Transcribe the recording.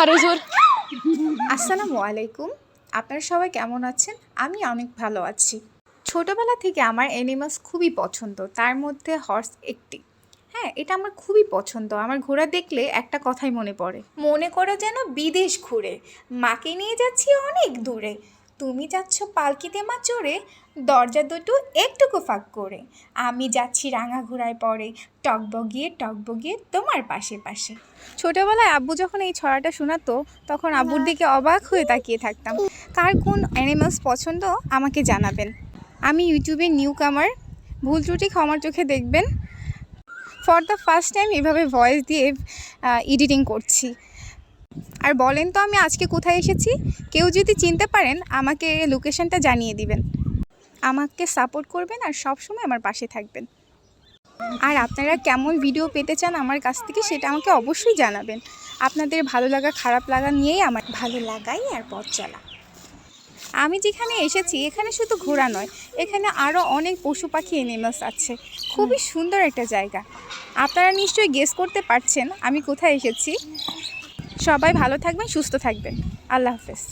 আরো জোর। আসসালামু আলাইকুম। আপনারা সবাই কেমন আছেন? আমি অনেক ভালো আছি। ছোটবেলা থেকে আমার অ্যানিমালস খুবই পছন্দ, তার মধ্যে হর্স একটি। হ্যাঁ, এটা আমার খুবই পছন্দ। আমার ঘোড়া দেখলে একটা কথাই মনে পড়ে, মনে করো যেন বিদেশ ঘুরে, মাকে নিয়ে যাচ্ছি অনেক দূরে। তুমি যাচ্ছ পালকিতে মা চড়ে, দরজা দুটো একটুকু ফাঁক করে। আমি যাচ্ছি রাঙা ঘোড়ায় পরে, টকবগিয়ে তোমার পাশে পাশে। ছোটবেলায় আব্বু যখন এই ছড়াটা শোনাতো, তখন আব্বুর দিকে অবাক হয়ে তাকিয়ে থাকতাম। কার কোন অ্যানিমালস পছন্দ আমাকে জানাবেন। আমি ইউটিউবে নিউ কামার, ভুল ত্রুটি ক্ষমার চোখে দেখবেন। ফর দ্য ফার্স্ট টাইম এভাবে ভয়েস দিয়ে এডিটিং করছি। আর বলেন তো আমি আজকে কোথায় এসেছি? কেউ যদি চিনতে পারেন আমাকে লোকেশনটা জানিয়ে দিবেন। আমাকে সাপোর্ট করবেন আর সবসময় আমার পাশে থাকবেন। আর আপনারা কেমন ভিডিও পেতে চান আমার কাছ থেকে সেটা আমাকে অবশ্যই জানাবেন। আপনাদের ভালো লাগা খারাপ লাগা নিয়েই আমার ভালো লাগাই আর পথ চলা। আমি যেখানে এসেছি এখানে শুধু ঘোড়া নয়, এখানে আরও অনেক পশু পাখি অ্যানিমালস আছে। খুবই সুন্দর একটা জায়গা। আপনারা নিশ্চয়ই গেস করতে পারছেন আমি কোথায় এসেছি। সবাই ভালো থাকবেন, সুস্থ থাকবেন। আল্লাহ হাফেজ।